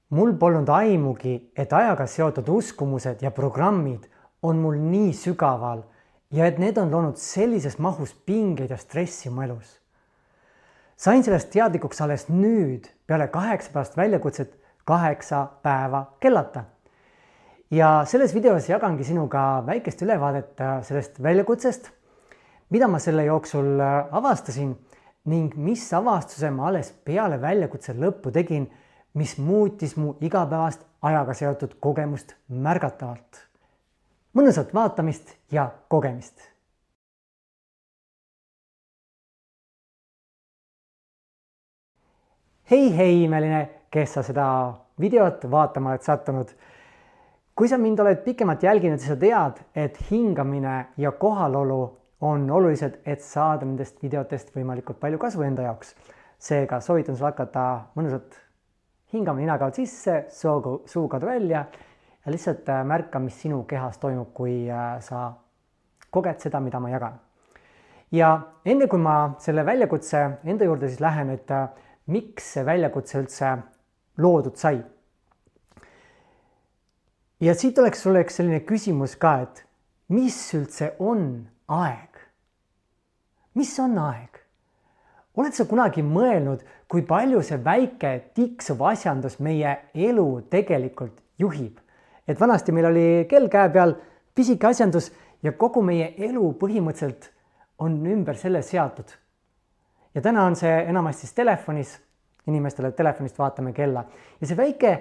Mul polnud aimugi, et ajaga seotud uskumused ja programmid on mul nii sügaval ja et need on loonud sellises mahus pingeid ja stressi mu elus. Sain sellest teadlikuks alles nüüd peale 8-päevast väljakutset 8 päeva kellata. Ja selles videos jagangi sinuga väikest ülevaadet sellest väljakutsest, mida ma selle jooksul avastasin ning mis avastuse ma alles peale väljakutse lõppu tegin, mis muutis mu igapäevast ajaga seotud kogemust märgatavalt. Mõnusat vaatamist ja kogemist! Hei imeline, kes sa seda videot vaatama oled sattunud. Kui sa mind oled pikemalt jälginud, siis sa tead, et hingamine ja kohalolu on olulised, et saada nendest videotest võimalikult palju kasu enda jaoks. Seega soovitan sul hakata mõnusat hingama ninakaud sisse, suukad välja ja lihtsalt märka, mis sinu kehas toimub, kui sa koged seda, mida ma jagan. Ja enne kui ma selle väljakutse enda juurde siis lähen, et miks see väljakutse üldse loodud sai. Ja siit oleks sulle üks selline küsimus ka, et mis üldse on aeg? Mis on aeg? Oled sa kunagi mõelnud, kui palju see väike tiksuv asjandus meie elu tegelikult juhib? Et vanasti meil oli kell käe peal, pisike asjandus ja kogu meie elu põhimõtteliselt on ümber selle seatud. Ja täna on see enamasti telefonis, inimestele telefonist vaatame kella. Ja see väike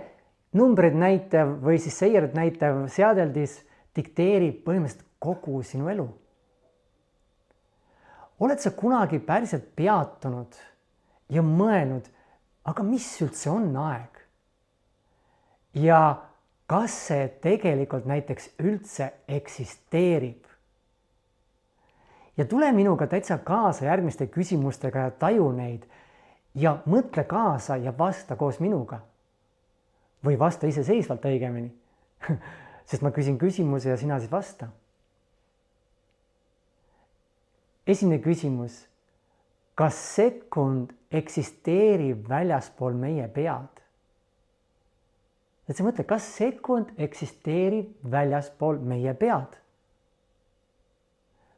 numbrid näitev või siis seired näitev seadeldis dikteerib põhimõtteliselt kogu sinu elu. Oled sa kunagi päriselt peatunud ja mõelnud, aga mis üldse on aeg? Ja kas see tegelikult näiteks üldse eksisteerib? Ja tule minuga täitsa kaasa järgmiste küsimustega ja taju neid ja mõtle kaasa ja vasta koos minuga. Või vasta iseseisvalt õigemini, sest ma küsin küsimuse ja sina siis vasta. Esimene küsimus, kas sekund eksisteerib väljaspool meie pead? Et sa mõtle, kas sekund eksisteerib väljaspool meie pead?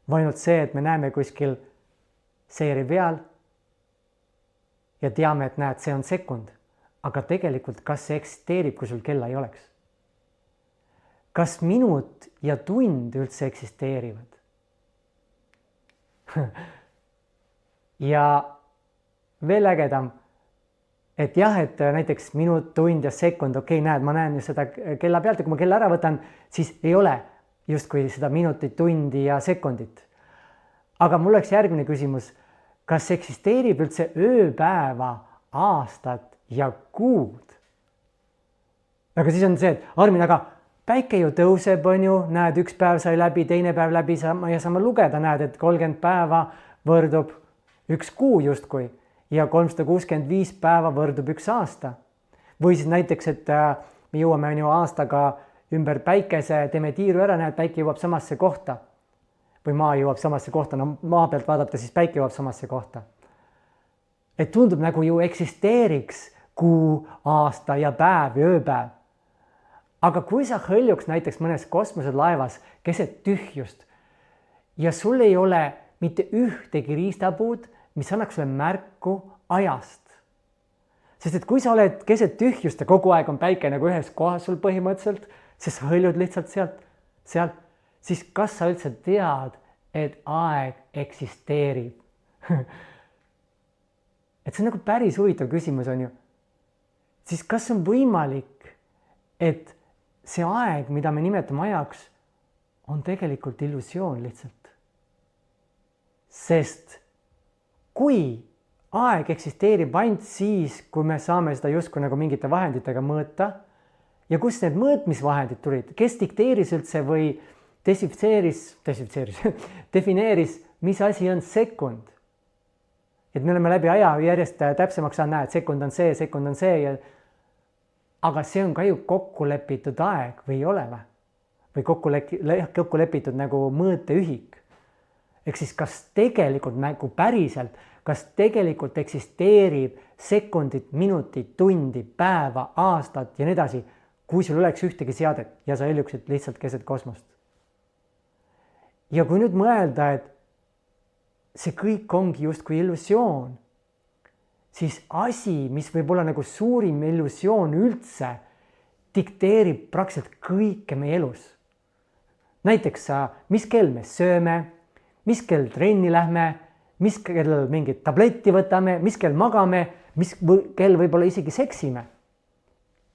Või ainult see, et me näeme kuskil seeri peal ja teame, et näed, see on sekund. Aga tegelikult, kas see eksisteerib, kui sul kella ei oleks? Kas minut ja tund üldse eksisteerivad? Ja veel ägedam, et jah, et näiteks minut, tund ja sekund, okei, näed, ma näen seda kella pealt ja kui ma kella ära võtan, siis ei ole justkui seda minutit, tundi ja sekundit. Aga mul oleks järgmine küsimus, kas eksisteerib üldse ööpäeva, aastat ja kuud? Aga siis on see, et Armin, aga päike ju tõuseb, on ju, näed, üks päev sai läbi, teine päev läbi ja saame lugeda, näed, et 30 päeva võrdub üks kuu justkui ja 365 päeva võrdub üks aasta. Või siis näiteks, et me jõuame ju aastaga ümber päikese, teeme tiiru ära, näed, päike jõuab samasse kohta. Või maa jõuab samasse kohta, no maa pealt vaadata, siis päike jõuab samasse kohta. Et tundub nagu ju eksisteeriks kuu, aasta ja päev ja ööpäev. Aga kui sa hõljuks näiteks mõnes kosmoselaevas keset tühjust ja sul ei ole mitte ühtegi riistapuud, mis annaks sulle märku ajast. Sest et kui sa oled keset tühjust ja kogu aeg on päike nagu ühes kohas sul põhimõtteliselt, sest sa hõljud lihtsalt sealt, siis kas sa üldse tead, et aeg eksisteerib? Et see on nagu päris huvitav küsimus, on ju. Siis kas on võimalik, et see aeg, mida me nimetame ajaks, on tegelikult illusioon lihtsalt. Sest kui aeg eksisteerib ainult siis, kui me saame seda justkui nagu mingite vahenditega mõõta ja kus need mõõtmisvahendid tulid, kes dikteeris üldse või defineeris, mis asi on sekund. Et me oleme läbi aja järjest täpsemaks saanud näha, et sekund on see ja aga see on ka ju kokku lepitud aeg või ei ole või? Või kokku lepitud nagu mõõteühik. Ehk siis kas tegelikult nagu päriselt kas tegelikult eksisteerib sekundit, minutit, tundi, päeva, aastat ja nii edasi, kui sul oleks ühtegi seadet ja sa eluksid lihtsalt keset kosmost. Ja kui nüüd mõelda, et see kõik ongi justkui illusioon, siis asi, mis võib olla nagu suurim illusioon üldse, dikteerib praktiliselt kõike meie elus. Näiteks, mis kell me sööme, mis kell trenni lähme, mis kell mingit tabletti võtame, mis kell magame, mis kell võib-olla isegi seksime.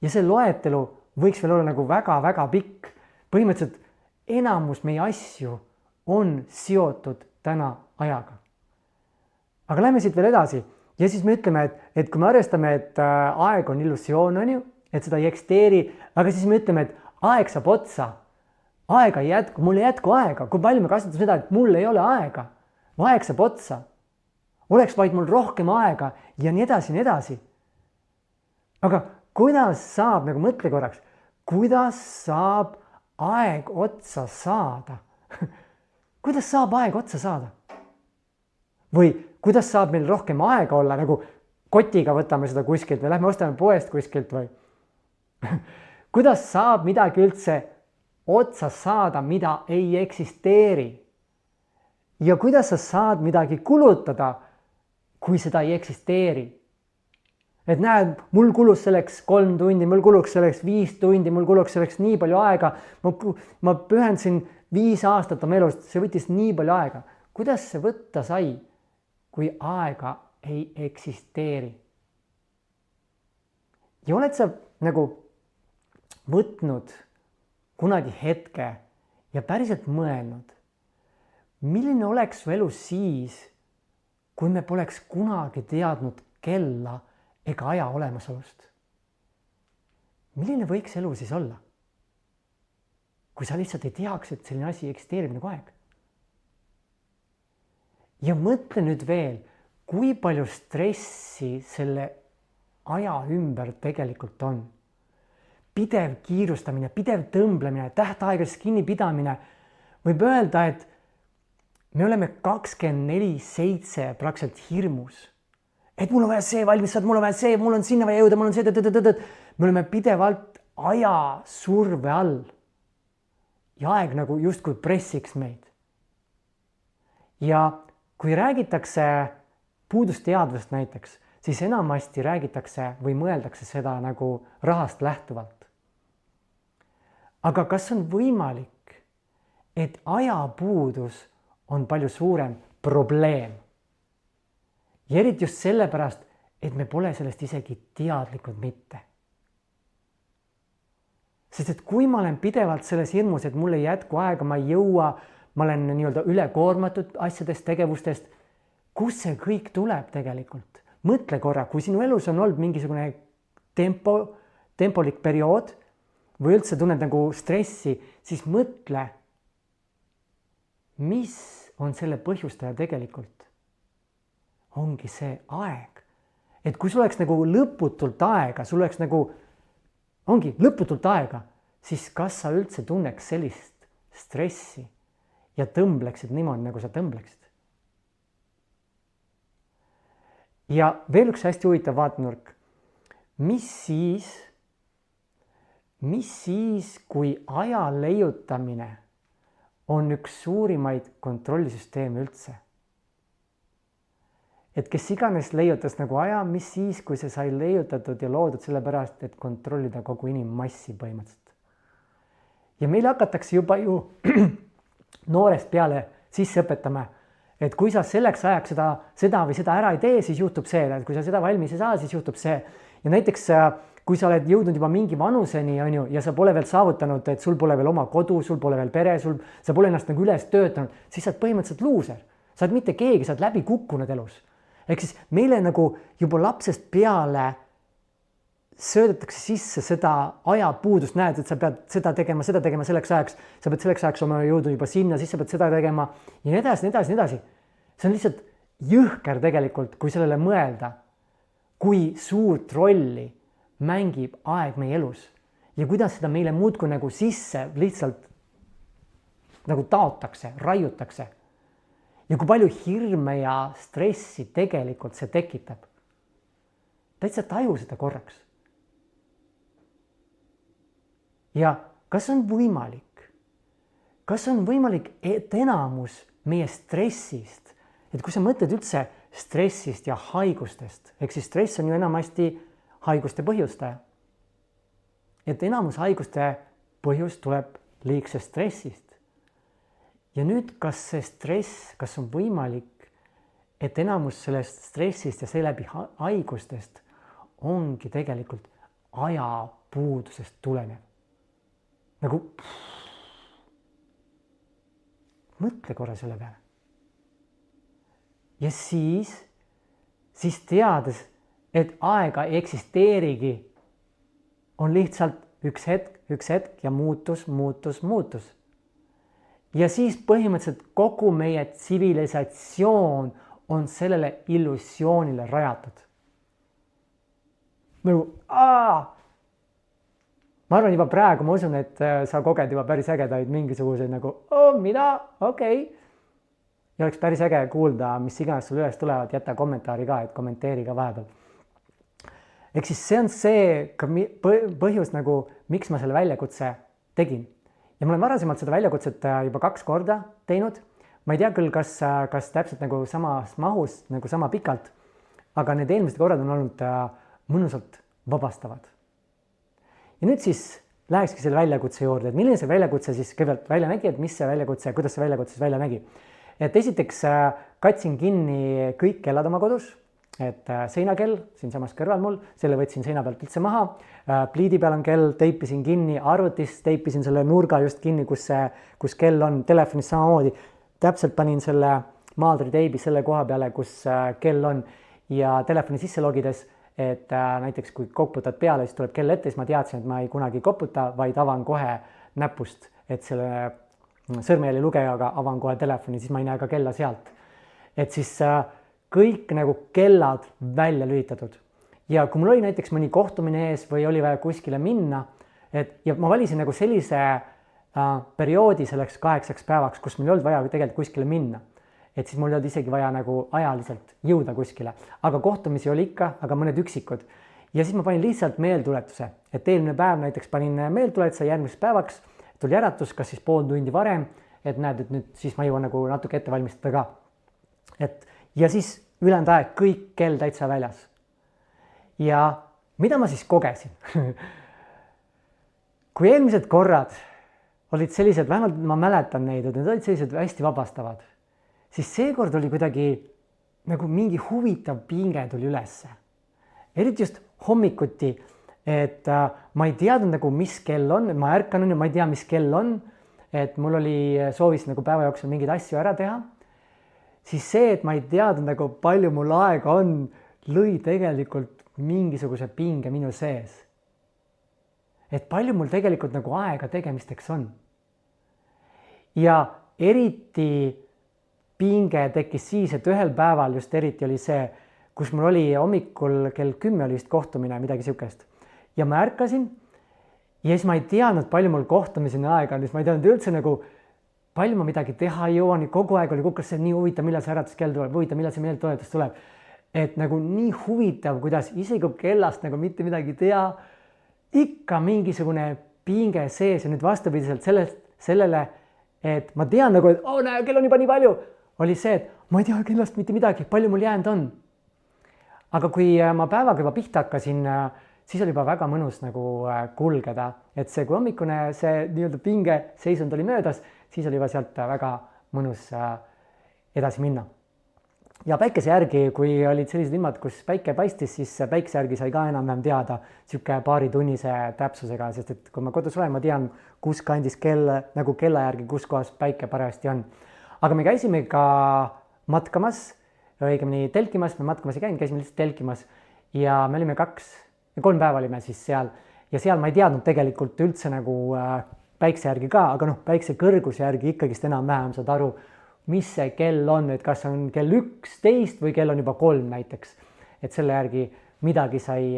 Ja see loetelu võiks veel olla nagu väga-väga pikk. Põhimõtteliselt enamus meie asju on seotud täna ajaga. Aga lähme siit veel edasi ja siis me ütleme, et kui me arvestame, et aeg on illusioon, on ju, et seda ei eksisteeri, aga siis me ütleme, et aeg saab otsa, aega ei jätku, mul ei jätku aega, kui palju me kasutame seda, et mul ei ole aega, aeg saab otsa, oleks vaid mul rohkem aega ja nii edasi, nii edasi. Aga kuidas saab, nagu mõtle korraks, kuidas saab aeg otsa saada? Kuidas saab aeg otsa saada? Või kuidas saab meil rohkem aega olla, nagu kotiga võtame seda kuskilt või lähme ostame poest kuskilt või? Kuidas saab midagi üldse otsa saada, mida ei eksisteeri? Ja kuidas sa saad midagi kulutada, kui seda ei eksisteeri? Et näed, mul kulus selleks 3 tundi, mul kuluks selleks 5 tundi, mul kuluks selleks nii palju aega, ma pühendasin 5 aastat oma elust, see võttis nii palju aega. Kuidas see võtta sai, kui aega ei eksisteeri? Ja oled sa nagu võtnud kunagi hetke ja päriselt mõelnud, milline oleks su elu siis, kui me poleks kunagi teadnud kella ega aja olemasolust? Milline võiks elu siis olla, kui sa lihtsalt ei teaks, et selline asi eksisteerib nagu aeg? Ja mõtle nüüd veel, kui palju stressi selle aja ümber tegelikult on. Pidev kiirustamine, pidev tõmblemine, tähtaegadest kinnipidamine. Võib öelda, et me oleme 24/7 praktiliselt hirmus. Et mul on vaja see valmis saada, mul on vaja see, mul on sinna vaja jõuda, mul on see. Me oleme pidevalt aja surve all. Ja aeg nagu justkui pressiks meid. Ja kui räägitakse puudusteadvust näiteks, siis enamasti räägitakse või mõeldakse seda nagu rahast lähtuvalt. Aga kas on võimalik, et ajapuudus on palju suurem probleem? Ja eriti just sellepärast, et me pole sellest isegi teadlikud mitte. Sest et kui ma olen pidevalt selles hirmus, et mul ei jätku aega, ma ei jõua, ma olen nii-öelda ülekoormatud asjadest, tegevustest, kus see kõik tuleb tegelikult? Mõtle korra, kui sinu elus on olnud mingisugune tempolik periood või üldse tunned nagu stressi, siis mõtle, mis on selle põhjustaja tegelikult? Ongi see aeg. Et kui sul oleks nagu lõputult aega, sul oleks nagu, ongi lõputult aega, siis kas sa üldse tunneks sellist stressi ja tõmbleksid niimoodi, nagu sa tõmbleksid? Ja veel üks hästi huvitav vaatenurk. Mis siis, kui aja leiutamine on üks suurimaid kontrollisüsteeme üldse? Et kes iganes leiutas nagu aja, mis siis, kui see sai leiutatud ja loodud sellepärast, et kontrollida kogu inimmassi põhimõtteliselt. Ja meil hakatakse juba ju noorest peale sisse õpetama, et kui sa selleks ajaks seda või seda ära ei tee, siis juhtub see, et kui sa seda valmis ei saa, siis juhtub see. Ja näiteks, kui sa oled jõudnud juba mingi vanuseni, on ju, ja sa pole veel saavutanud, et sul pole veel oma kodu, sul pole veel pere, sa pole ennast nagu üles töötanud, siis sa oled põhimõtteliselt luuser. Sa oled mitte keegi, sa oled läbi kukkunud elus. Ehk siis meile nagu juba lapsest peale söödetakse sisse seda ajapuudust, näed, et sa pead seda tegema selleks ajaks, sa pead selleks ajaks oma jõudnud juba sinna, siis sa pead seda tegema ja nii edasi, nii edasi, nii edasi. See on lihtsalt jõhker tegelikult, kui sellele mõelda, kui suurt rolli mängib aeg meie elus ja kuidas seda meile muudkui nagu sisse lihtsalt nagu taotakse, raiutakse. ja kui palju hirme ja stressi tegelikult see tekitab. Täitsa taju seda korraks. Ja kas on võimalik, et enamus meie stressist, et kui sa mõtled üldse stressist ja haigustest, ehk siis stress on ju enamasti haiguste põhjustaja. Et enamus haiguste põhjus tuleb liigsest stressist. Ja nüüd, kas see stress, kas on võimalik, et enamus sellest stressist ja seeläbi haigustest ongi tegelikult ajapuudusest tulenev. Nagu mõtle korra selle peale. Ja siis teades, et aega ei eksisteerigi, on lihtsalt üks hetk ja muutus. Ja siis põhimõtteliselt kogu meie tsivilisatsioon on sellele illusioonile rajatud. Nagu, ma arvan juba praegu, ma usun, et sa koged juba päris ägedaid mingisuguseid nagu, mida, okei. Ja oleks päris äge kuulda, mis iganes sul üles tulevad, jäta kommentaari ka, et kommenteeri ka vahepeal. Ehk siis see on see põhjus, nagu, miks ma selle väljakutse tegin. Ja ma olen varasemalt seda väljakutset juba 2 korda teinud. Ma ei tea küll, kas täpselt nagu samas mahus, nagu sama pikalt, aga need eelmised korrad on olnud mõnusalt vabastavad. Ja nüüd siis lähekski selle väljakutse juurde, et milline see väljakutse siis kõigepealt välja nägi, et mis see väljakutse, kuidas see väljakutse välja nägi. Et esiteks katsin kinni kõik kellad oma kodus, et seinakell siin samas kõrval mul, selle võtsin seina pealt üldse maha, pliidi peal on kell, teipisin kinni, arvutis teipisin selle nurga just kinni, kus kell on, telefonis samamoodi, täpselt panin selle maaldriteibi selle koha peale, kus kell on ja telefoni sisse logides, et näiteks kui koputad peale, siis tuleb kell ette, siis ma teadsin, et ma ei kunagi koputa, vaid avan kohe näpust, et selle sõrmejälje lugejaga avan kohe telefoni, siis ma ei näe ka kella sealt. Et siis kõik nagu kellad välja lülitatud. Ja kui mul oli näiteks mõni kohtumine ees või oli vaja kuskile minna, ja ma valisin nagu sellise perioodi selleks 8 päevaks, kus mul ei olnud vaja tegelikult kuskile minna. Et siis mul ei olnud isegi vaja nagu ajaliselt jõuda kuskile, aga kohtumisi oli ikka, aga mõned üksikud. Ja siis ma panin lihtsalt meeltuletuse, et eelmine päev näiteks panin meeltuletuse järgmiseks päevaks, tuli äratus, kas siis pool tundi varem, et näed, et nüüd siis ma jõuan nagu natuke ette valmistada ka. Ja siis ülejäänud aeg kõik kell täitsa väljas. Ja mida ma siis kogesin? Kui eelmised korrad olid sellised, vähemalt ma mäletan neid, et need olid sellised hästi vabastavad, siis seekord oli kuidagi nagu mingi huvitav pinge tuli ülesse. Eriti just hommikuti, et ma ei teadnud nagu, mis kell on, ma ärkan ja ma ei tea, mis kell on, et mul oli soovis nagu päeva jooksul mingeid asju ära teha, siis see, et ma ei teadnud nagu palju mul aega on, lõi tegelikult mingisuguse pinge minu sees. Et palju mul tegelikult nagu aega tegemisteks on. Ja eriti pinge tekkis siis, et ühel päeval just eriti oli see, kus mul oli hommikul kell 10 oli vist kohtumine, midagi siukest. Ja ma ärkasin ja siis ma ei teadnud, palju mul kohtumiseni aega on, siis ma ei teadnud üldse nagu, palju ma midagi teha ei jõua, kogu aeg oli kukkas see nii huvitav, millal see äratuskell tuleb, huvitav, millal see meeltoletus tuleb. Et nagu nii huvitav, kuidas isegi kui kellast nagu mitte midagi tea, ikka mingisugune pinge sees ja nüüd vastupidiselt sellele, et ma tean nagu, et näe, kell on juba nii palju, oli see, et ma ei tea kellast mitte midagi, palju mul jäänud on. Aga kui ma päevaga juba pihta hakkasin, siis oli juba väga mõnus nagu kulgeda, et see kui hommikune see nii-öelda pinge seisund oli möödas, siis oli juba sealt väga mõnus edasi minna. Ja päikese järgi, kui olid sellised ilmad, kus päike paistis, siis päikese järgi sai ka enam-vähem teada siuke paari tunnise täpsusega, sest et kui ma kodus olen, ma tean, kus kandis kell, nagu kella järgi, kus kohas päike parajasti on. Aga me käisime ka matkamas, õigemini telkimas, me matkamas ei käinud, käisime lihtsalt telkimas ja me olime 3 päeva olime siis seal ja seal ma ei teadnud tegelikult üldse nagu päikse järgi ka, aga päikse kõrguse järgi ikkagist enam-vähem saad aru, mis see kell on, et kas on kell 11 või kell on juba 3 näiteks, et selle järgi midagi sai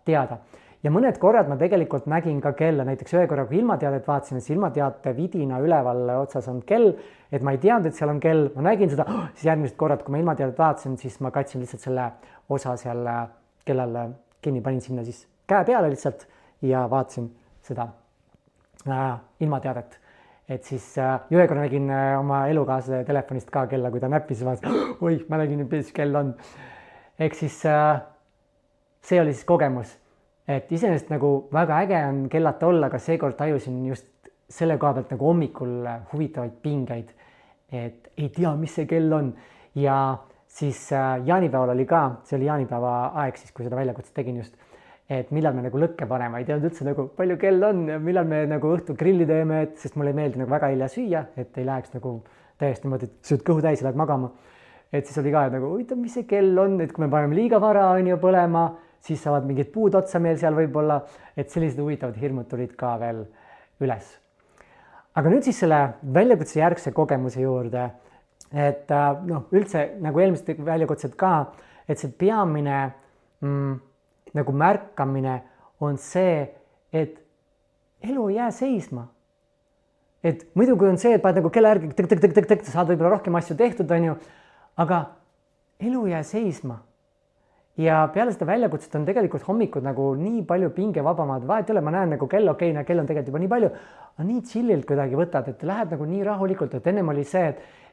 teada. ja mõned korrad ma tegelikult nägin ka kella, näiteks ühe korra, kui ilmateadet vaatasin, siis ilmateate vidina üleval otsas on kell, et ma ei teadnud, et seal on kell, ma nägin seda, siis järgmised korrad, kui ma ilmateadet vaatasin, siis ma katsin lihtsalt selle osa seal kellal kinni, panin sinna siis käe peale lihtsalt ja vaatasin seda ilmateadet. Et siis ühe korra nägin oma elukaaslase telefonist ka kella, kui ta näppis ja vaatas, oi, ma nägin, mis kell on. Ehk siis see oli siis kogemus. Et iseenesest nagu väga äge on kellata olla, aga seekord tajusin just selle koha pealt nagu hommikul huvitavaid pingeid, et ei tea, mis see kell on. Ja siis jaanipäeval oli ka, see oli jaanipäeva aeg siis, kui seda väljakutset tegin just, et millal me nagu lõkke panema, ei teadnud üldse nagu palju kell on ja millal me nagu õhtu grilli teeme, et sest mulle ei meeldi nagu väga hilja süüa, et ei läheks nagu täiesti niimoodi, et sööd kõhu täis ja lähed magama. Et siis oli ka nagu, huvitav, mis see kell on, et kui me paneme liiga vara on ju põlema, siis saavad mingid puud otsa meil seal võib-olla, et sellised huvitavad hirmud tulid ka veel üles. Aga nüüd siis selle väljakutse järgse kogemuse juurde, et üldse nagu eelmised väljakutsed ka, et see peamine nagu märkamine on see, et elu ei jää seisma. Et muidu kui on see, et paned nagu kella järgi, tõk, saad võib-olla rohkem asju tehtud, on ju, aga elu ei jää seisma. Ja peale seda väljakutset on tegelikult hommikud nagu nii palju pingevabamad, vahet ei ole, ma näen nagu kell okei, kell on tegelikult juba nii palju, aga nii chillilt kuidagi võtad, et lähed nagu nii rahulikult, et ennem oli see,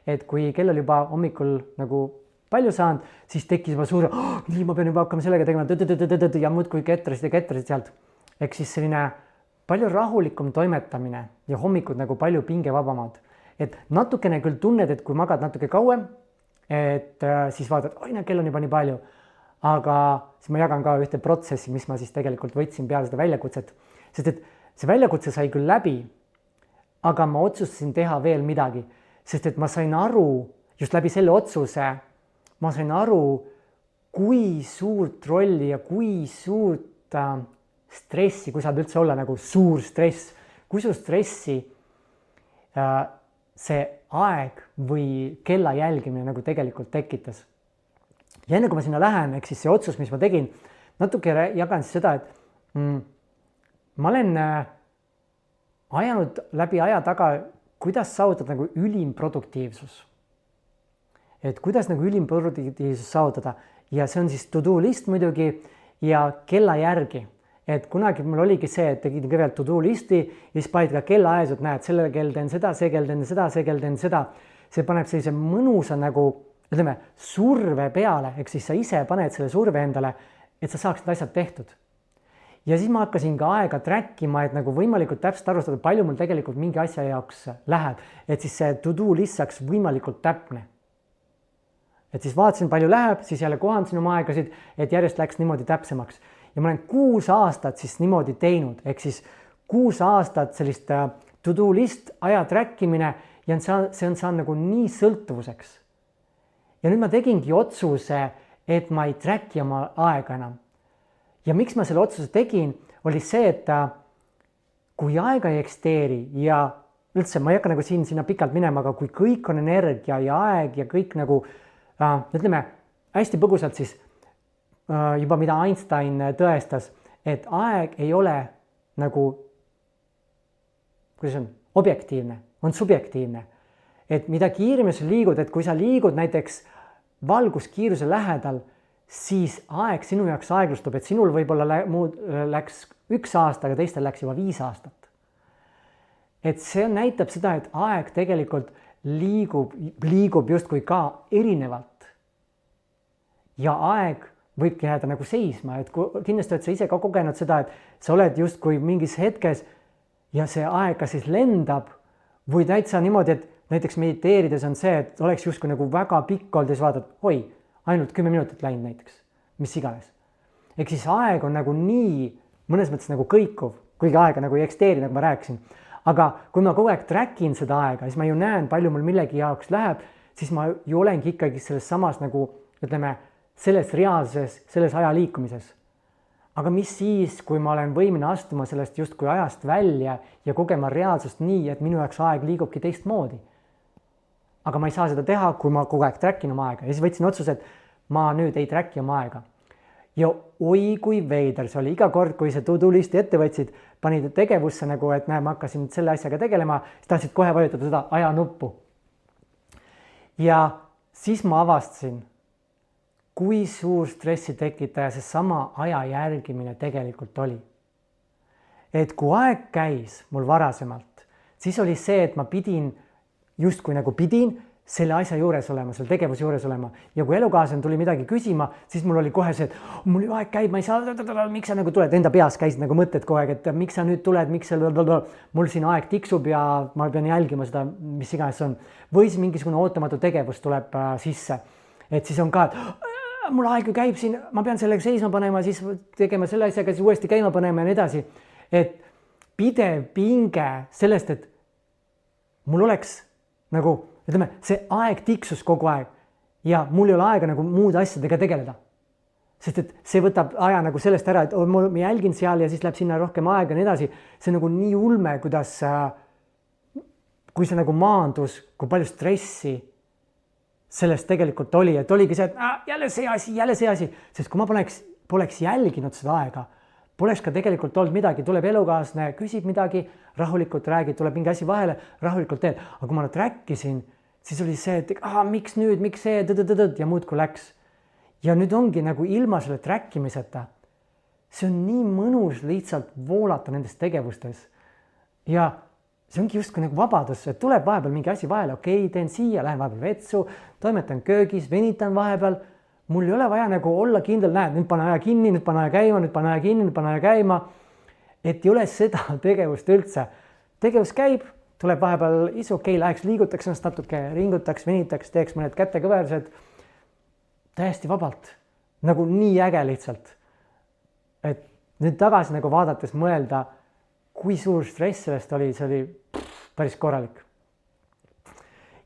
et kui kell oli juba hommikul nagu palju saanud, siis tekkis juba suure, nii ma pean juba hakkama sellega tegema ja muudkui ketrasid sealt. Ehk siis selline palju rahulikum toimetamine ja hommikud nagu palju pingevabamad. Et natukene küll tunned, et kui magad natuke kauem, et siis vaatad, oi, kell on juba nii palju. Aga siis ma jagan ka ühte protsessi, mis ma siis tegelikult võtsin peale seda väljakutset. Sest et see väljakutse sai küll läbi, aga ma otsustasin teha veel midagi. Sest et ma sain aru, just läbi selle otsuse, ma sain aru, kui suurt rolli ja kui suurt stressi, kui saab üldse olla nagu suur stress, kui suur stressi see aeg või kella jälgimine nagu tegelikult tekitas. Ja enne kui ma sinna lähen, ehk siis see otsus, mis ma tegin, natuke jagan siis seda, et ma olen ajanud läbi aja taga, kuidas saavutada nagu ülim produktiivsus. Et kuidas nagu ülim produktiivsus saavutada ja see on siis to-do list muidugi ja kella järgi. Et kunagi mul oligi see, et tegin kõigepealt to-do listi ja siis panid ka kella ajas, et näed, selle kell teen seda, see kell teen seda, see kell teen seda. See paneb sellise mõnusa nagu ütleme, surve peale, ehk siis sa ise paned selle surve endale, et sa saaksid asjad tehtud. Ja siis ma hakkasin ka aega trackima, et nagu võimalikult täpselt arvestada, palju mul tegelikult mingi asja jaoks läheb, et siis see to-do list saaks võimalikult täpne. Et siis vaatasin, palju läheb, siis jälle kohandasin oma aegasid, et järjest läks niimoodi täpsemaks. Ja ma olen 6 aastat siis niimoodi teinud, ehk siis 6 aastat sellist to-do list aja trackimine ja see on saanud nagu nii sõltuvuseks. Ja nüüd ma tegingi otsuse, et ma ei tracki oma aega enam. Ja miks ma selle otsuse tegin, oli see, et kui aega ei eksisteeri ja üldse ma ei hakka nagu sinna pikalt minema, aga kui kõik on energia ja aeg ja kõik nagu, ütleme hästi põgusalt siis juba mida Einstein tõestas, et aeg ei ole nagu, kuidas on, objektiivne, on subjektiivne. Et mida kiiremini sa liigud, et kui sa liigud näiteks valguskiiruse lähedal, siis aeg sinu jaoks aeglustub, et sinul võib-olla läks 1 aasta, aga teistel läks juba 5 aastat. Et see näitab seda, et aeg tegelikult liigub justkui ka erinevalt. Ja aeg võibki jääda nagu seisma, et kindlasti oled sa ise ka kogenud seda, et sa oled justkui mingis hetkes ja see aeg kas siis lendab või täitsa niimoodi, et näiteks mediteerides on see, et oleks justkui nagu väga pikk olnud ja siis vaatad, oi, ainult 10 minutit läinud näiteks, mis iganes. Ehk siis aeg on nagu nii mõnes mõttes nagu kõikuv, kuigi aega nagu ei eksisteeri, nagu ma rääkisin. Aga kui ma kogu aeg trackin seda aega, siis ma ju näen, palju mul millegi jaoks läheb, siis ma ju olengi ikkagi selles samas nagu, ütleme, selles reaalses, selles aja liikumises. Aga mis siis, kui ma olen võimene astuma sellest justkui ajast välja ja kogema reaalsust nii, et minu jaoks aeg liigubki teistmoodi. Aga ma ei saa seda teha, kui ma kogu aeg trackin oma aega. Ja siis võtsin otsuse, et ma nüüd ei tracki oma aega. ja oi kui veider see oli, iga kord, kui see to-do listi ette võtsid, panid tegevusse nagu, et näe, ma hakkasin selle asjaga tegelema, siis tahtsid kohe vajutada seda ajanuppu. Ja siis ma avastasin, kui suur stressi tekitaja see sama aja järgimine tegelikult oli. Et kui aeg käis mul varasemalt, siis oli see, et ma pidin, justkui nagu pidin selle asja juures olema, selle tegevuse juures olema. Ja kui elukaaslane tuli midagi küsima, siis mul oli kohe see, et mul aeg käib, ma ei saa, miks sa nagu tuled, enda peas käisid nagu mõtted kogu aeg, et miks sa nüüd tuled, miks mul siin aeg tiksub ja ma pean jälgima seda, mis iganes on. Või siis mingisugune ootamatu tegevus tuleb sisse. Et siis on ka, et mul aeg ju käib siin, ma pean sellega seisma panema, siis tegema selle asjaga, siis uuesti käima panema ja nii edasi. Et pidev pinge sellest, et mul oleks nagu ütleme, see aeg tiksus kogu aeg ja mul ei ole aega nagu muude asjadega tegeleda. Sest et see võtab aja nagu sellest ära, et ma jälgin seal ja siis läheb sinna rohkem aega ja nii edasi. See on nagu nii ulme, kuidas, kui see nagu maandus, kui palju stressi sellest tegelikult oli, et oligi see, et jälle see asi. Sest kui ma poleks jälginud seda aega, poleks ka tegelikult olnud midagi, tuleb elukaasne, küsib midagi, rahulikult räägid, tuleb mingi asi vahele, rahulikult teed. Aga kui ma nad rääkisin, siis oli see, et miks nüüd, miks see, ja muudkui läks. Ja nüüd ongi nagu ilma selle rääkimiseta. See on nii mõnus lihtsalt voolata nendes tegevustes. Ja see ongi justkui nagu vabadus, et tuleb vahepeal mingi asi vahele, okei, teen siia, lähen vahepeal vetsu, toimetan köögis, venitan vahepeal. Mul ei ole vaja nagu olla kindel, näed, nüüd pane aja kinni, nüüd pane aja käima, nüüd pane aja kinni, nüüd pane aja käima. Et ei ole seda tegevust üldse. Tegevus käib, tuleb vahepeal okei, läheks liigutaks ennast natuke, ringutaks, venitaks, teeks mõned kätekõversed. Täiesti vabalt. Nagu nii äge lihtsalt. Et nüüd tagasi nagu vaadates mõelda, kui suur stress sellest oli, see oli päris korralik.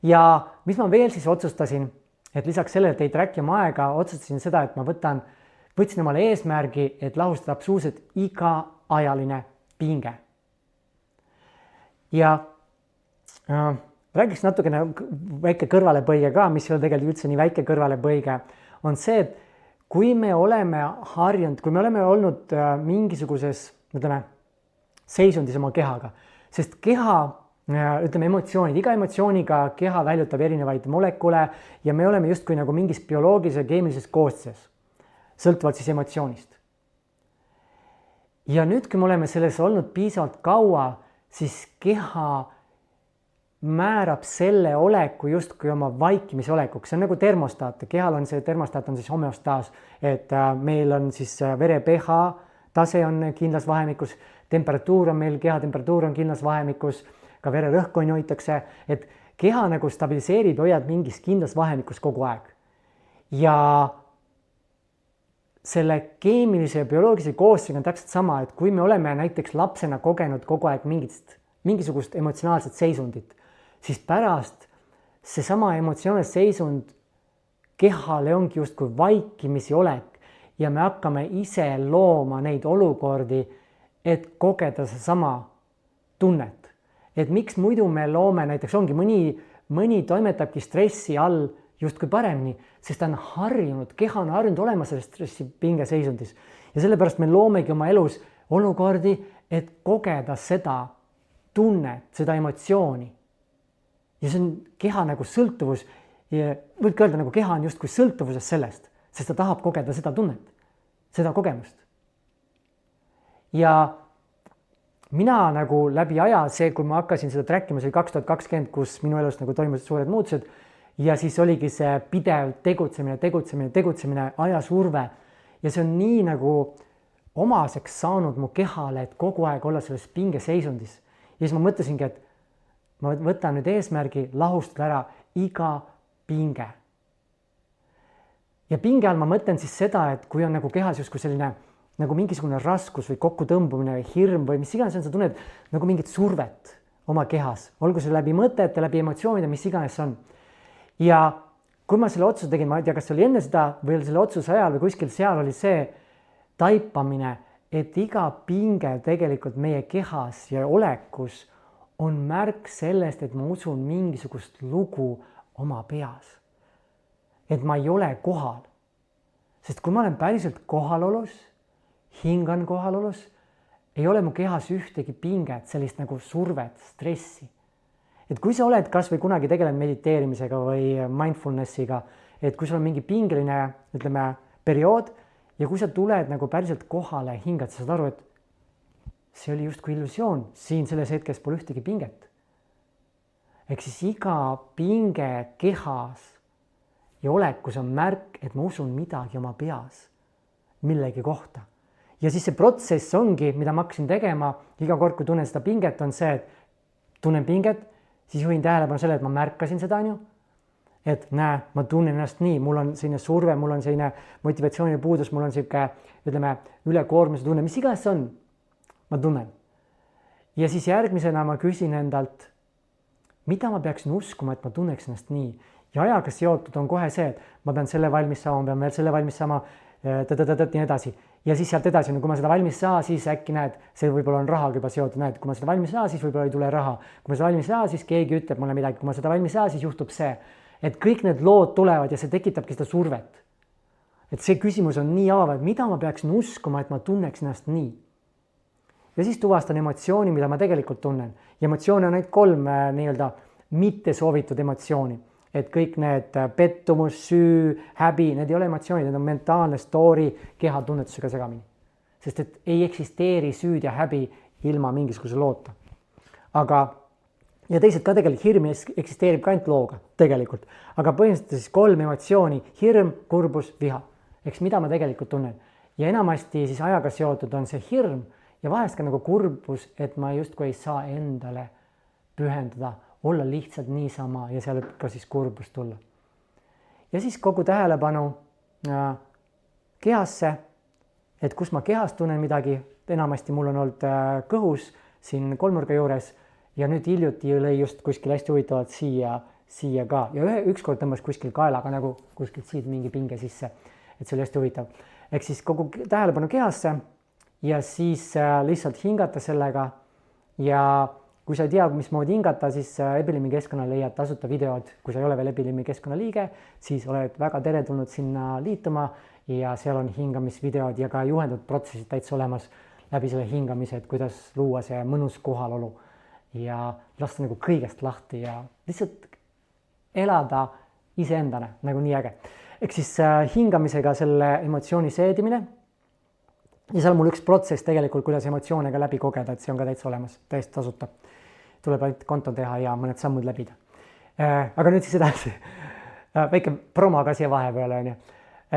Ja mis ma veel siis otsustasin, et lisaks sellele, et ei trackima aega, otsustasin seda, et ma võtsin omale eesmärgi, et lahustada absoluutselt iga ajaline pinge. Ja räägiks natukene väike kõrvalepõige ka, mis ei ole tegelikult üldse nii väike kõrvalepõige, on see, et kui me oleme harjunud, kui me oleme olnud mingisuguses, ütleme, seisundis oma kehaga, sest keha ütleme emotsioonid, iga emotsiooniga keha väljutab erinevaid molekule ja me oleme justkui nagu mingis bioloogilises ja keemilises koostises, sõltuvalt siis emotsioonist. Ja nüüd, kui me oleme selles olnud piisavalt kaua, siis keha määrab selle oleku justkui oma vaikimise olekuks. See on nagu termostaat. Kehal on see termostaat on siis homeostaas, et meil on siis vere pH tase on kindlas vahemikus, temperatuur on meil, keha temperatuur on kindlas vahemikus, ka vererõhk hoitakse, et keha nagu stabiliseerib ja hoiab mingis kindlas vahemikus kogu aeg. Ja selle keemilise ja bioloogilise kooslusega on täpselt sama, et kui me oleme näiteks lapsena kogenud kogu aeg mingisugust emotsionaalset seisundit, siis pärast seesama emotsionaalne seisund kehale ongi justkui vaikimisi olek ja me hakkame ise looma neid olukordi, et kogeda seesama tunnet. Et miks muidu me loome, näiteks ongi mõni toimetabki stressi all justkui paremini, sest ta on harjunud, keha on harjunud olema selles stressi pinge seisundis. Ja sellepärast me loomegi oma elus olukordi, et kogeda seda tunnet, seda emotsiooni. Ja see on keha nagu sõltuvus, võibki öelda nagu keha on justkui sõltuvuses sellest, sest ta tahab kogeda seda tunnet, seda kogemust. Ja mina nagu läbi aja, see, kui ma hakkasin seda trackima, see 2020, kus minu elus nagu toimusid suured muutused ja siis oligi see pidev tegutsemine, ajasurve ja see on nii nagu omaseks saanud mu kehale, et kogu aeg olla selles pingeseisundis. Ja siis ma mõtlesingi, et ma võtan nüüd eesmärgi lahustada ära iga pinge. Ja pinge all ma mõtlen siis seda, et kui on nagu kehas justkui selline nagu mingisugune raskus või kokkutõmbumine või hirm või mis iganes on, sa tunned nagu mingit survet oma kehas, olgu see läbi mõtete, läbi emotsioonide, mis iganes on. Ja kui ma selle otsuse tegin, ma ei tea, kas see oli enne seda või selle otsuse ajal või kuskil seal oli see taipamine, et iga pinge tegelikult meie kehas ja olekus on märk sellest, et ma usun mingisugust lugu oma peas. Et ma ei ole kohal. sest kui ma olen päriselt kohalolus, hingan kohalolus, ei ole mu kehas ühtegi pinget, sellist nagu survet, stressi. Et kui sa oled kas või kunagi tegelenud mediteerimisega või mindfulnessiga, et kui sul on mingi pingeline, ütleme, periood ja kui sa tuled nagu päriselt kohale, hingad, sa saad aru, et see oli justkui illusioon, siin selles hetkes pole ühtegi pinget. Ehk siis iga pinge kehas ja olekus on märk, et ma usun midagi oma peas millegi kohta. Ja siis see protsess ongi, mida ma hakkasin tegema, iga kord, kui tunnen seda pinget, on see, et tunnen pinget, siis juhin tähelepanu selle, et ma märkasin seda, et näe, ma tunnen ennast nii, mul on selline surve, mul on selline motivatsiooni puudus, mul on selline, ütleme, ülekoormuse tunne, mis iganes see on, ma tunnen. Ja siis järgmisena ma küsin endalt, mida ma peaksin uskuma, et ma tunneks ennast nii. Ja ajaga seotud on kohe see, et ma pean selle valmis saama, ma pean veel selle valmis saama, nii edasi. Ja siis sealt edasi, kui ma seda valmis saa, siis äkki näed, see võib-olla on rahaga juba seotud, näed, kui ma seda valmis saa, siis võib-olla ei tule raha. Kui ma seda valmis saa, siis keegi ütleb mulle midagi, kui ma seda valmis saa, siis juhtub see. Et kõik need lood tulevad ja see tekitabki seda survet. Et see küsimus on nii avav, et mida ma peaksin uskuma, et ma tunneks ennast nii. Ja siis tuvastan emotsiooni, mida ma tegelikult tunnen. Ja emotsioone on neid 3 nii-öelda mitte soovitud emotsiooni. Et kõik need pettumus, süü, häbi, need ei ole emotsioonid, need on mentaalne story keha tunnetusega segamini. Sest et ei eksisteeri süüd ja häbi ilma mingisuguse loota. Aga, ja teised ka tegelikult hirm eksisteerib ka ainult looga tegelikult. Aga põhimõtteliselt siis 3 emotsiooni, hirm, kurbus, viha. Eks mida ma tegelikult tunnen. Ja enamasti siis ajaga seotud on see hirm ja vahest ka nagu kurbus, et ma justkui ei saa endale pühendada, olla lihtsalt niisama ja seal võib ka siis kurbus tulla. Ja siis kogu tähelepanu kehasse, et kus ma kehas tunnen midagi, enamasti mul on olnud kõhus siin kolmnurga juures ja nüüd hiljuti lõi just kuskil hästi huvitavalt siia ka ja ükskord tõmbas kuskil kaelaga nagu kuskilt siit mingi pinge sisse, et see oli hästi huvitav. Ehk siis kogu tähelepanu kehasse ja siis lihtsalt hingata sellega ja kui sa ei tea, mismoodi hingata, siis Epilimi keskkonnal leiad tasuta videod. Kui sa ei ole veel Epilimi keskkonna liige, siis oled väga teretulnud sinna liituma ja seal on hingamisvideod ja ka juhendud protsessid täitsa olemas läbi selle hingamise, et kuidas luua see mõnus kohalolu ja lasta nagu kõigest lahti ja lihtsalt elada iseendana, nagu nii äge. Ehk siis hingamisega selle emotsiooni seedimine ja seal on mul üks protsess tegelikult, kuidas emotsioonega läbi kogeda, et see on ka täitsa olemas, täiesti tasuta. Tuleb ainult konto teha ja mõned sammud läbida. Aga nüüd siis edasi. Väike promo ka siia vahepeale on.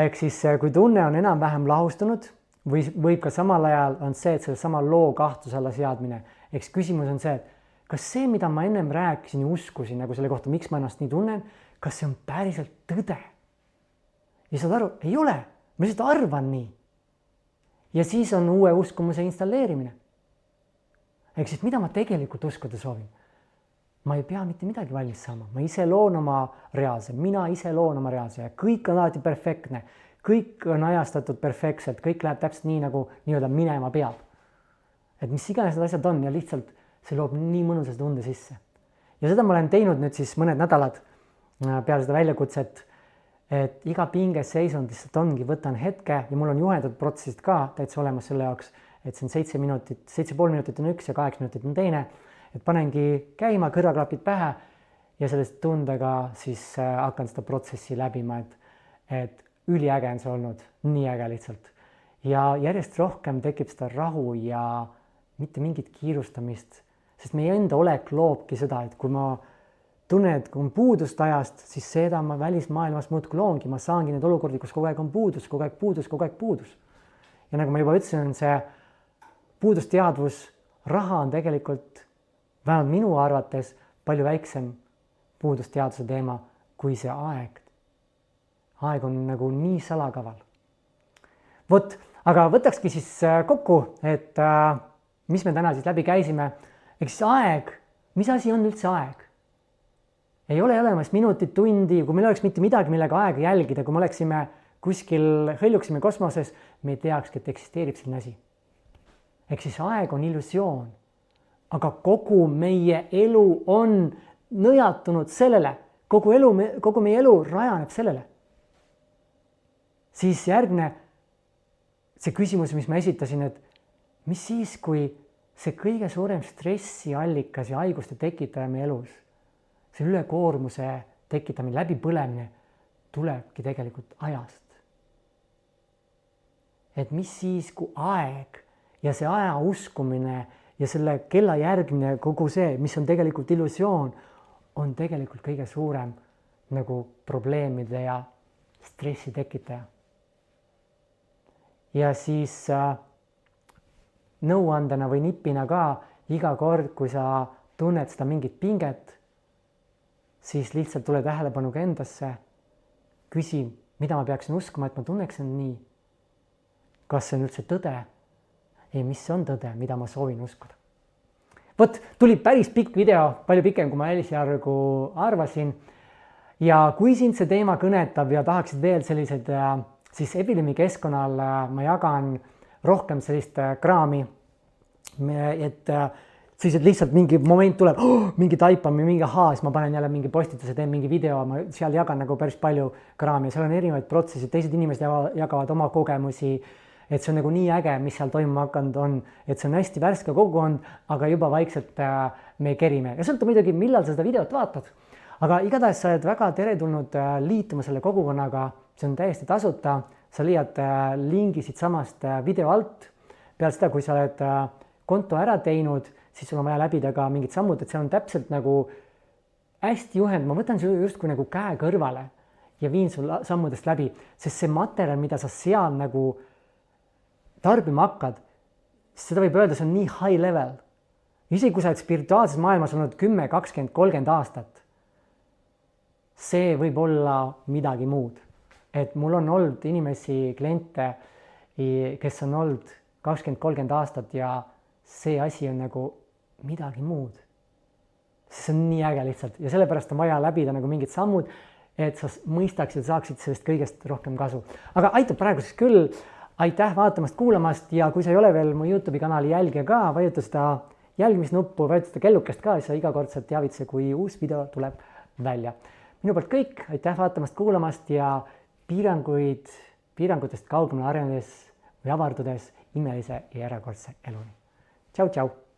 Ehk siis kui tunne on enam-vähem lahustunud või võib ka samal ajal on see, et selle sama loo kahtluse alla seadmine. Eks küsimus on see, et kas see, mida ma ennem rääkisin ja uskusin nagu selle kohta, miks ma ennast nii tunnen, kas see on päriselt tõde? Ja saad aru, ei ole, ma lihtsalt arvan nii. Ja siis on uue uskumuse installeerimine. Ehk siis mida ma tegelikult uskuda soovin? Ma ei pea mitte midagi valmis saama. Ma ise loon oma reaalse, mina ise loon oma reaalse ja kõik on alati perfektne. Kõik on ajastatud perfektselt, kõik läheb täpselt nii, nagu nii-öelda minema peab. Et mis iganes need asjad on ja lihtsalt see loob nii mõnusas tunde sisse. Ja seda ma olen teinud nüüd siis mõned nädalad peale seda väljakutset, et iga pinges seisund lihtsalt ongi, võtan hetke ja mul on juhendatud protsessid ka täitsa olemas selle jaoks, et see on 7,5 minutit on üks ja 8 minutit on teine, et panengi käima, kõrvaklapid pähe ja sellest tundega siis hakkan seda protsessi läbima, et üliäge on see olnud, nii äge lihtsalt. Ja järjest rohkem tekib seda rahu ja mitte mingit kiirustamist, sest meie enda olek loobki seda, et kui ma tunnen, et kui on puudust ajast, siis seda ma välismaailmas muudkui loongi, ma saangi need olukordi, kus kogu aeg on puudus, kogu aeg puudus, kogu aeg puudus. Ja nagu ma juba ütlesin, on see puudusteadvus, raha on tegelikult, vähemalt minu arvates, palju väiksem puudusteadvuse teema kui see aeg. Aeg on nagu nii salakaval. Vot, aga võtakski siis kokku, et mis me täna siis läbi käisime. Ehk siis aeg, mis asi on üldse aeg? Ei ole olemas minutit, tundi, kui meil oleks mitte midagi, millega aega jälgida, kui me oleksime kuskil, hõljuksime kosmoses, me ei teakski, et eksisteerib selline asi. Ehk siis aeg on illusioon, aga kogu meie elu on nõjatunud sellele, kogu meie elu rajaneb sellele. siis järgmine see küsimus, mis ma esitasin, et mis siis, kui see kõige suurem stressiallikas ja haiguste tekitaja meie elus, see ülekoormuse tekitamine, läbipõlemine tulebki tegelikult ajast. Et mis siis, kui aeg ja see aja uskumine ja selle kella järgmine kogu see, mis on tegelikult illusioon, on tegelikult kõige suurem nagu probleemide ja stressi tekitaja. Ja siis nõuandena või nipina ka iga kord, kui sa tunned seda mingit pinget, siis lihtsalt tule tähelepanuga endasse, küsi, mida ma peaksin uskuma, et ma tunneksin nii. Kas see on üldse tõde? Ei, mis on tõde, mida ma soovin uskuda? Vot, tuli päris pikk video, palju pikem, kui ma esialgu arvasin. Ja kui sind see teema kõnetab ja tahaksid veel sellised, siis Evilimi keskkonnal ma jagan rohkem sellist kraami, et sellised lihtsalt mingi moment tuleb, mingi taipamine, mingi siis ma panen jälle mingi postituse, teen mingi video, ma seal jagan nagu päris palju kraami, seal on erinevaid protsessid, teised inimesed jagavad oma kogemusi, et see on nagu nii äge, mis seal toimuma hakanud on, et see on hästi värske kogukond, aga juba vaikselt me kerime. Ja sõltub muidugi, millal sa seda videot vaatad. Aga igatahes sa oled väga teretulnud liituma selle kogukonnaga, see on täiesti tasuta, sa leiad lingi siit samast video alt. Peale seda, kui sa oled konto ära teinud, siis sul on vaja läbida ka mingid sammud, et see on täpselt nagu hästi juhend, ma võtan sul justkui nagu käe kõrvale ja viin sul sammudest läbi, sest see materjal, mida sa seal nagu tarbima hakkad, seda võib öelda, see on nii high level. Isegi kui sa oled spirituaalses maailmas olnud 10, 20, 30 aastat, see võib olla midagi muud. Et mul on olnud inimesi, kliente, kes on olnud 20-30 aastat ja see asi on nagu midagi muud. See on nii äge lihtsalt ja sellepärast on vaja läbida nagu mingid sammud, et sa mõistaksid, saaksid sellest kõigest rohkem kasu. Aga aitab praeguseks küll. Aitäh vaatamast, kuulamast ja kui sa ei ole veel mu YouTube'i kanali jälgija ka, vajuta seda jälgimisnuppu, vajuta seda kellukest ka, siis sa igakordselt teavitse, kui uus video tuleb välja. Minu poolt kõik, aitäh vaatamast, kuulamast ja piirangutest kaugemale arenedes või avardudes imelise ja erakordse eluni. Tšau, tšau!